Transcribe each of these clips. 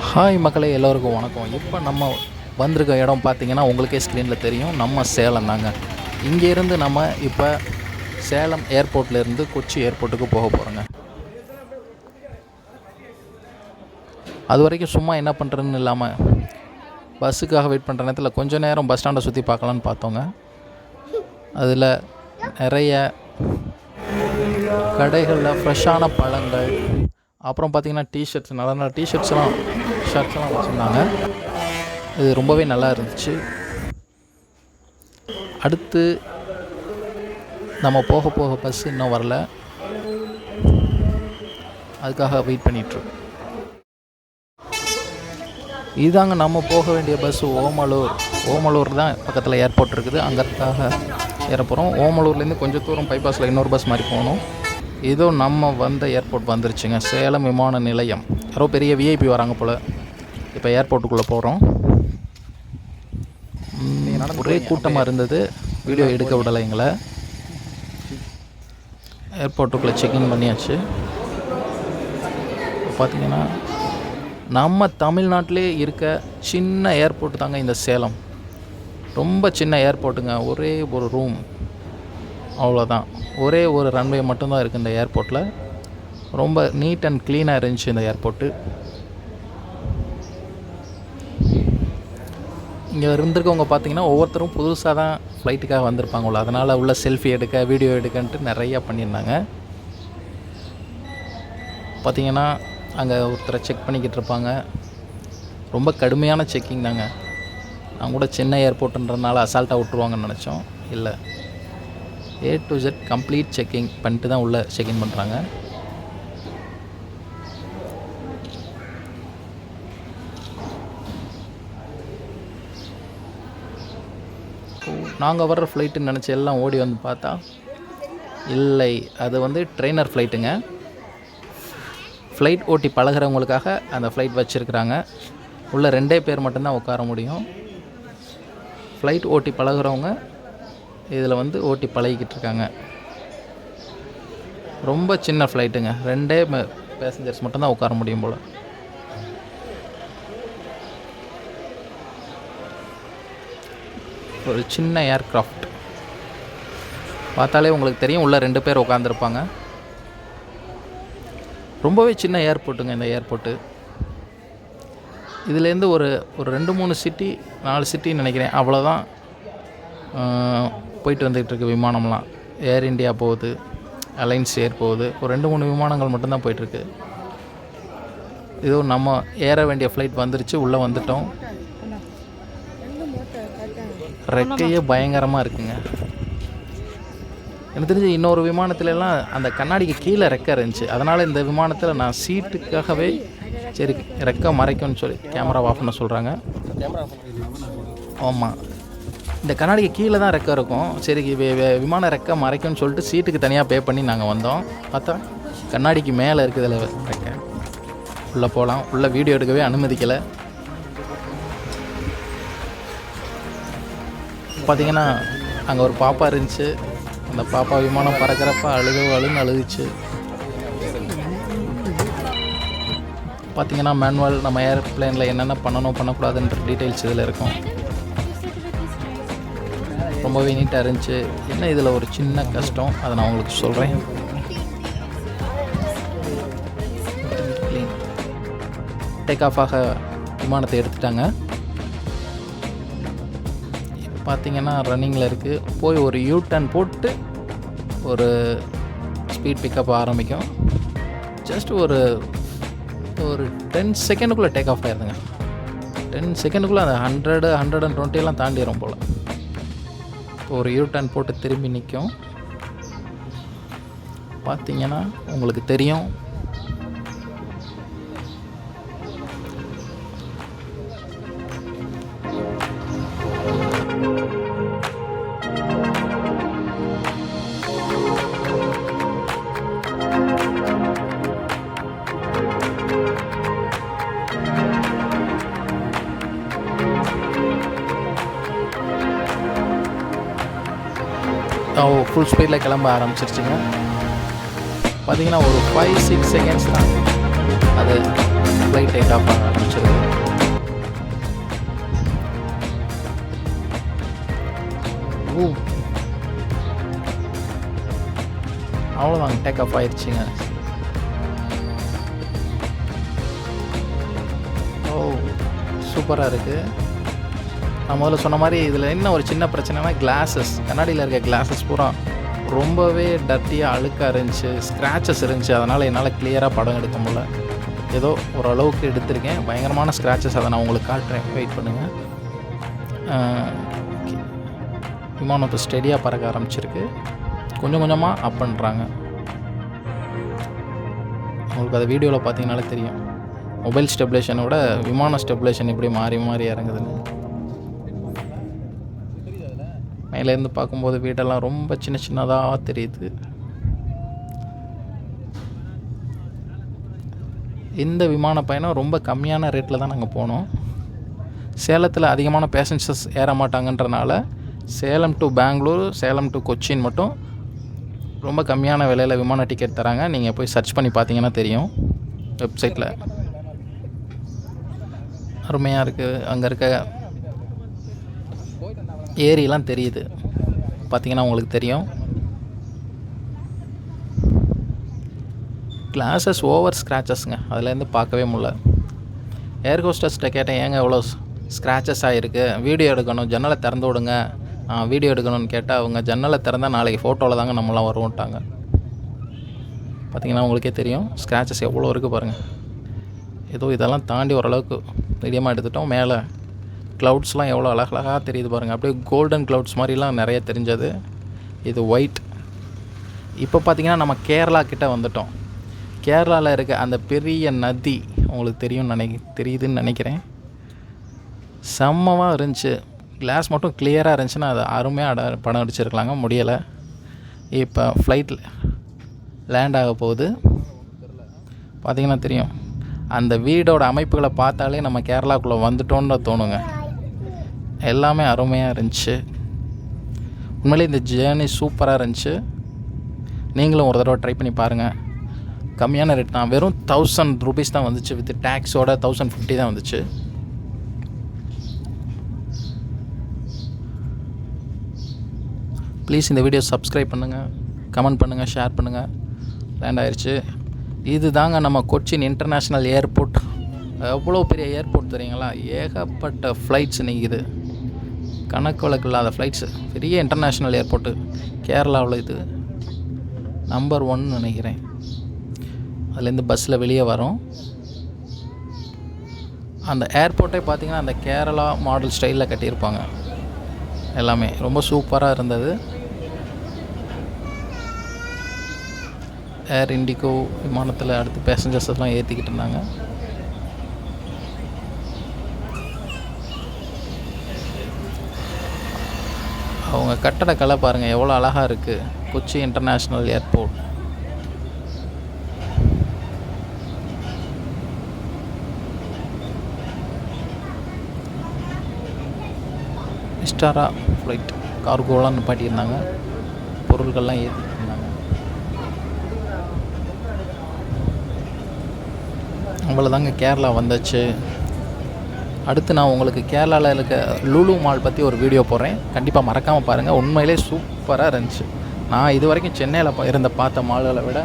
Hi மக்களே, எல்லோருக்கும் வணக்கம். இப்போ நம்ம வந்திருக்க இடம் பார்த்திங்கன்னா உங்களுக்கே ஸ்க்ரீனில் தெரியும், நம்ம சேலம் தாங்க. இங்கேருந்து நம்ம இப்போ சேலம் ஏர்போர்ட்லேருந்து கொச்சி ஏர்போர்ட்டுக்கு போக போகிறோங்க. அது வரைக்கும் சும்மா என்ன பண்ணுறதுன்னு இல்லாமல் பஸ்ஸுக்காக வெயிட் பண்ணுற நேரத்தில் கொஞ்சம் நேரம் பஸ் ஸ்டாண்டை சுற்றி பார்க்கலான்னு பார்த்தோங்க. அதில் நிறைய கடைகளில் ஃப்ரெஷ்ஷான பழங்கள், அப்புறம் பார்த்திங்கன்னா டிஷர்ட்ஸ், நல்ல நல்ல ஷர்ட்ஸ்லாம் வச்சுருந்தாங்க. இது ரொம்பவே நல்லா இருந்துச்சு. அடுத்து நம்ம போக பஸ் இன்னும் வரல, அதுக்காக வெயிட் பண்ணிகிட்ருக்கோம். இதுதாங்க நம்ம போக வேண்டிய பஸ்ஸு. ஓமலூர் தான் பக்கத்தில் ஏர்போர்ட் இருக்குது, அங்கற்காக ஏற போகிறோம். ஓமலூர்லேருந்து கொஞ்சம் தூரம் பைபாஸில் இன்னொரு பஸ் மாதிரி போகணும். இதோ நம்ம வந்த ஏர்போர்ட் வந்துருச்சுங்க, சேலம் விமான நிலையம். யாரோ பெரிய விஐபி வராங்க போல். இப்போ ஏர்போர்ட்டுக்குள்ளே போகிறோம். ஒரே கூட்டமாக இருந்தது, வீடியோ எடுக்க விடலை எங்களை. ஏர்போர்ட்டுக்குள்ளே செக்இன் பண்ணியாச்சு. பார்த்திங்கன்னா நம்ம தமிழ்நாட்டிலே இருக்க சின்ன ஏர்போர்ட் தாங்க இந்த சேலம். ரொம்ப சின்ன ஏர்போர்ட்டுங்க, ஒரே ஒரு ரூம், அவ்வளோதான். ஒரே ஒரு ரன்வே மட்டும்தான் இருக்குது இந்த ஏர்போர்ட்டில். ரொம்ப நீட் அண்ட் க்ளீனாக இருந்துச்சு இந்த ஏர்போர்ட்டு. இங்கே இருந்திருக்கவங்க பார்த்திங்கன்னா ஒவ்வொருத்தரும் புதுசாக தான் ஃப்ளைட்டுக்காக வந்திருப்பாங்களோ, அதனால் உள்ள செல்ஃபி எடுக்க, வீடியோ எடுக்கன்ட்டு நிறையா பண்ணியிருந்தாங்க. பார்த்திங்கன்னா அங்கே ஒருத்தரை செக் பண்ணிக்கிட்டு இருப்பாங்க. ரொம்ப கடுமையான செக்கிங் தாங்க. நான் கூட சின்ன ஏர்போர்ட்டுன்றதுனால அசால்ட்டாக விட்ருவாங்கன்னு நினச்சோம். இல்லை, A to Z complete checking பண்ணிட்டு தான் உள்ளே செக்இன் பண்ணுறாங்க. நாங்கள் வர்ற ஃப்ளைட்டுன்னு நினச்சி எல்லாம் ஓடி வந்து பார்த்தா இல்லை, அது ட்ரெயினர் ஃப்ளைட்டுங்க. ஃப்ளைட் ஓட்டி பழகிறவங்களுக்காக அந்த ஃப்ளைட் வச்சுருக்குறாங்க. உள்ளே 2 பேர் மட்டும்தான் உட்கார முடியும். ஃப்ளைட் ஓட்டி பழகிறவங்க இதில் ஓட்டி பழகிக்கிட்டு இருக்காங்க. ரொம்ப சின்ன ஃப்ளைட்டுங்க, 2 பேசஞ்சர்ஸ் மட்டும்தான் உட்கார முடியும் போல். ஒரு சின்ன ஏர்க்ராஃப்ட் பார்த்தாலே உங்களுக்கு தெரியும், உள்ளே 2 பேர் உட்காந்துருப்பாங்க. ரொம்பவே சின்ன ஏர்போர்ட்டுங்க இந்த ஏர்போர்ட்டு. இதுலேருந்து ஒரு 2-3 சிட்டி, 4 சிட்டின்னு நினைக்கிறேன், அவ்வளோதான் போயிட்டு வந்துகிட்ருக்கு விமானம்லாம். ஏர் இண்டியா போகுது, அலைன்ஸ் ஏர் போகுது. ஒரு 2-3 விமானங்கள் மட்டும்தான் போயிட்டுருக்கு. இதோ நம்ம ஏற வேண்டிய ஃப்ளைட் வந்துருச்சு, உள்ளே வந்துட்டோம். ரெக்கையே பயங்கரமாக இருக்குங்க. எனக்கு தெரிஞ்சு இன்னொரு விமானத்துலலாம் அந்த கண்ணாடிக்கு கீழே ரெக்கை இருந்துச்சு. அதனால் இந்த விமானத்தில் நான் சீட்டுக்காகவே சரி ரெக்கை மறைக்கும்னு சொல்லி கேமரா ஆஃப் பண்ண சொல்கிறாங்க. ஆமாம், இந்த கண்ணாடிக்கு கீழே தான் ரெக்கை இருக்கும். சரி விமான ரெக்கை மறைக்கும்னு சொல்லிட்டு சீட்டுக்கு தனியாக பே பண்ணி நாங்கள் வந்தோம். பார்த்தா கண்ணாடிக்கு மேலே இருக்குதுல ரெக்கை. உள்ளே போகலாம். உள்ளே வீடியோ எடுக்கவே அனுமதிக்கலை. பார்த்திங்கன்னா அங்கே ஒரு பாப்பா இருந்துச்சு. அந்த பாப்பா விமானம் பறக்கிறப்ப அழுதுச்சு. பார்த்திங்கன்னா மேனுவல், நம்ம ஏர்ப்ளேனில் என்னென்ன பண்ணக்கூடாதுன்ற டீட்டெயில்ஸ் இதில் இருக்கும். ரொம்பவே நீட்டாக இருந்துச்சு. என்ன இதில் ஒரு சின்ன கஷ்டம், அதை நான் உங்களுக்கு சொல்கிறேன். டேக் ஆஃப் ஆக விமானத்தை எடுத்துட்டாங்க. பார்த்திங்கன்னா ரன்னிங்கில் இருக்குது. போய் ஒரு யூ-டர்ன் போட்டு ஒரு ஸ்பீட் பிக்கப் ஆரம்பிக்கும். ஜஸ்ட் ஒரு 10 செகண்டுக்குள்ளே டேக் ஆஃப் ஆயிருதுங்க. 10 செகண்டுக்குள்ளே அந்த 100-120 தாண்டிடும் போல். ஒரு யூ-டர்ன் போட்டு திரும்பி நிற்கும். பார்த்திங்கன்னா உங்களுக்கு தெரியும். ஃபுல் ஸ்பீடில் கிளம்ப ஆரம்பிச்சிருச்சுங்க. பார்த்திங்கன்னா ஒரு 5-6 செகண்ட்ஸ் தான் அது ஃப்ளைட் டேக் ஆஃப் ஆக ஆரம்பிச்சிருக்கு. அவ்வளோதாங்க, டேக் ஆஃப் ஆயிடுச்சுங்க. சூப்பராக இருக்குது. நான் முதல்ல சொன்ன மாதிரி இதில் என்ன ஒரு சின்ன பிரச்சனைனா கிளாஸஸ், கண்ணாடியில் இருக்க கிளாஸஸ் பூரா ரொம்பவே டர்ட்டியாக அழுக்காக இருந்துச்சு, ஸ்க்ராச்சஸ் இருந்துச்சு. அதனால் என்னால் கிளியராக படம் எடுக்க முடியல. ஏதோ ஓரளவுக்கு எடுத்திருக்கேன். பயங்கரமான ஸ்க்ராச்சஸ், அதை நான் உங்களுக்கு காட்டுறேன், வெயிட் பண்ணுங்கள். விமானம் இப்போ ஸ்டெடியாக பறக்க ஆரம்பிச்சிருக்கு. கொஞ்சம் கொஞ்சமாக அப் பண்ணுறாங்க. உங்களுக்கு அதை வீடியோவில் பார்த்தீங்கனாலே தெரியும். மொபைல் ஸ்டெபிலேஷனோட விமான ஸ்டெபிலேஷன் எப்படி மாறி மாறி இறங்குதுன்னு. மேலேருந்து பார்க்கும்போது வீடெல்லாம் ரொம்ப சின்ன சின்னதாக தெரியுது. இந்த விமான பயணம் ரொம்ப கம்மியான ரேட்டில் தான் நாங்கள் போனோம். சேலத்தில் அதிகமான பேசஞ்சர்ஸ் ஏற மாட்டாங்கன்றனால சேலம் டு பெங்களூர், சேலம் டு கொச்சின் மட்டும் ரொம்ப கம்மியான விலையில் விமான டிக்கெட் தராங்க. நீங்கள் போய் சர்ச் பண்ணி பார்த்தீங்கன்னா தெரியும் வெப்சைட்டில். அருமையாக இருக்குது. அங்கே இருக்க ஏரியெலாம் தெரியுது, பார்த்தீங்கன்னா உங்களுக்கு தெரியும். கிளாஸஸ் ஓவர் ஸ்க்ராச்சஸ்ங்க, அதுலேருந்து பார்க்கவே முடியல. ஏர் ஹோஸ்டர்ஸ்கிட்ட கேட்டேன், ஏங்க எவ்வளோ ஸ்க்ராச்சஸ் ஆகிருக்கு, வீடியோ எடுக்கணும், ஜன்னலை திறந்து விடுங்க, வீடியோ எடுக்கணும்னு கேட்டால் அவங்க ஜன்னலை திறந்தால் நாளைக்கு ஃபோட்டோவில் தாங்க நம்மளாம் வருவோன்ட்டாங்க. பார்த்திங்கன்னா உங்களுக்கே தெரியும் ஸ்க்ராச்சஸ் எவ்வளோ இருக்குது பாருங்கள். ஏதோ இதெல்லாம் தாண்டி ஓரளவுக்கு மீடியமாக எடுத்துட்டோம். மேலே க்ளவுட்ஸ்லாம் எவ்வளோ அழகழகாக தெரியுது பாருங்கள். அப்படியே கோல்டன் க்ளவுட்ஸ் மாதிரிலாம் நிறைய தெரிஞ்சது. இது ஒயிட். இப்போ பார்த்திங்கன்னா நம்ம கேரளா கிட்டே வந்துட்டோம். கேரளாவில் இருக்க அந்த பெரிய நதி உங்களுக்கு தெரியுதுன்னு நினைக்கிறேன். செம்மமாக இருந்துச்சு. கிளாஸ் மட்டும் கிளியராக இருந்துச்சுன்னா அது அருமையாக படம் அடிச்சிருக்கலாங்க, முடியலை. இப்போ ஃப்ளைட்டில் லேண்ட் ஆக போகுது. பார்த்திங்கன்னா தெரியும், அந்த வீடோட அமைப்புகளை பார்த்தாலே நம்ம கேரளாக்குள்ளே வந்துட்டோன்னு தோணுங்க. எல்லாமே அருமையாக இருந்துச்சு. உண்மையிலே இந்த ஜேர்னி சூப்பராக இருந்துச்சு. நீங்களும் ஒரு தடவை ட்ரை பண்ணி பாருங்கள். கம்மியான ரேட் தான், வெறும் 1000 rupees தான் வந்துச்சு. வித் டேக்ஸோட 1050 தான் வந்துச்சு. ப்ளீஸ் இந்த வீடியோ சப்ஸ்கிரைப் பண்ணுங்கள், கமெண்ட் பண்ணுங்கள், ஷேர் பண்ணுங்கள். லேண்ட் ஆயிடுச்சு. இது தாங்க நம்ம கொச்சின் இன்டர்நேஷ்னல் ஏர்போர்ட். எவ்வளோ பெரிய ஏர்போர்ட் தெரியுங்களா? ஏகப்பட்ட ஃப்ளைட்ஸ் நிற்கிது, கணக்கு வழக்கு இல்லாத ஃப்ளைட்ஸு. பெரிய இன்டர்நேஷ்னல் ஏர்போர்ட்டு கேரளாவில். இது நம்பர் 1 நினைக்கிறேன். அதுலேருந்து பஸ்ஸில் வெளியே வரோம். அந்த ஏர்போர்ட்டே பார்த்திங்கன்னா அந்த கேரளா மாடல் ஸ்டைலில் கட்டியிருப்பாங்க. எல்லாமே ரொம்ப சூப்பராக இருந்தது. ஏர் இண்டிகோ விமானத்தில் அடுத்து பேசஞ்சர்ஸ் எல்லாம் ஏற்றிக்கிட்டு இருந்தாங்க. அவங்க கட்டடக்கலை பாருங்கள் எவ்வளோ அழகாக இருக்குது. Kochi international airport. Vistara flight கார்கோலாம் நிப்பாட்டியிருந்தாங்க, பொருட்கள்லாம் ஏற்றிட்டு இருந்தாங்க. அவ்வளோதாங்க, கேரளா வந்தாச்சு. அடுத்து நான் உங்களுக்கு கேரளாவில் இருக்க லுலு மால் பற்றி ஒரு வீடியோ போடுறேன், கண்டிப்பாக மறக்காமல் பாருங்கள். உண்மையிலே சூப்பராக இருந்துச்சு. நான் இது வரைக்கும் சென்னையில் பார்த்த மால்களை விட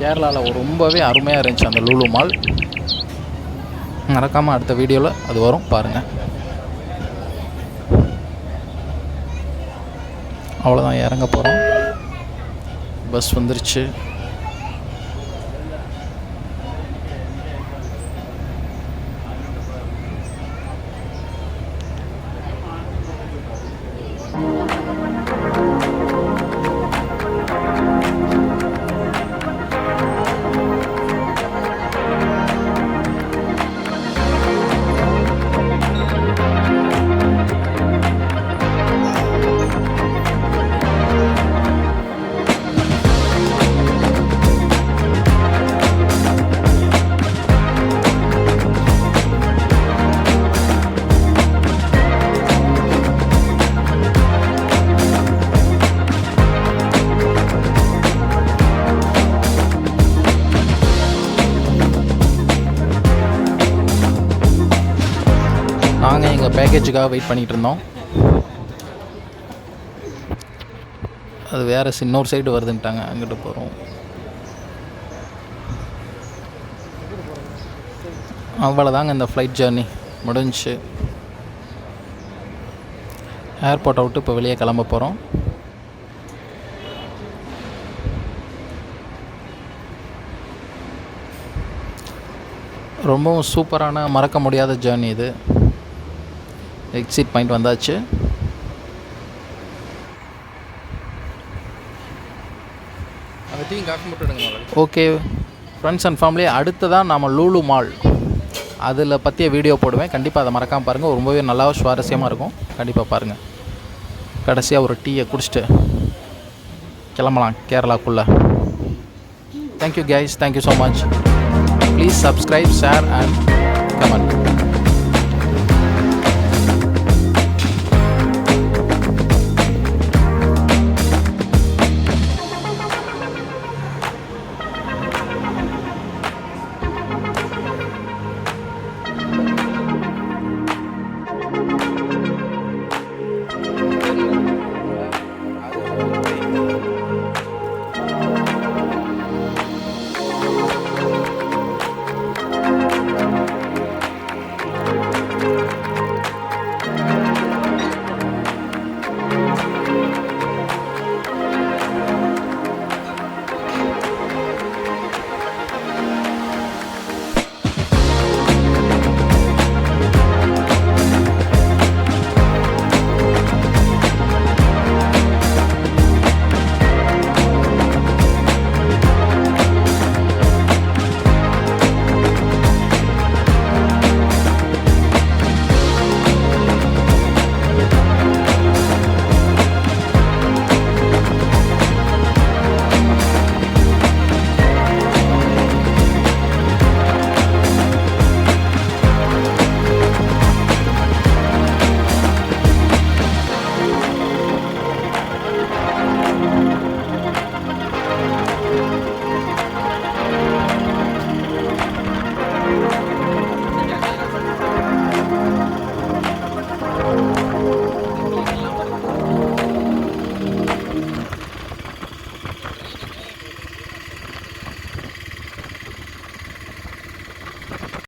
கேரளாவில் ரொம்பவே அருமையாக இருந்துச்சு அந்த லுலு மால். மறக்காமல் அடுத்த வீடியோவில் அது வரும், பாருங்கள். அவ்வளோதான், இறங்க போகிறோம். பஸ் வந்துருச்சு. நாங்கள் எங்கள் பேக்கேஜுக்காக வெயிட் பண்ணிகிட்டு இருந்தோம். அது வேறு இன்னொரு சைடு வருதுன்ட்டாங்க, அங்கிட்டு போகிறோம். அவ்வளோதாங்க இந்த ஃப்ளைட் ஜேர்னி முடிஞ்சிச்சு. ஏர்போர்ட்டை விட்டு இப்போ வெளியே கிளம்ப போகிறோம். ரொம்பவும் சூப்பரான மறக்க முடியாத ஜேர்னி இது. எக்ஸிட் பாயிண்ட் வந்தாச்சு. ஓகே ஃப்ரெண்ட்ஸ் அண்ட் ஃபேமிலி, அடுத்ததான் நம்ம லூலு மால் அதில் பற்றிய வீடியோ போடுவேன். கண்டிப்பாக அதை மறக்காமல் பாருங்கள். ரொம்பவே நல்லா சுவாரஸ்யமாக இருக்கும். கண்டிப்பாக பாருங்கள். கடைசியாக ஒரு டீயை குடிச்சிட்டு கிளம்பலாம் கேரளாக்குள்ளே. Thank you guys, thank you so much. Please subscribe, share and comment.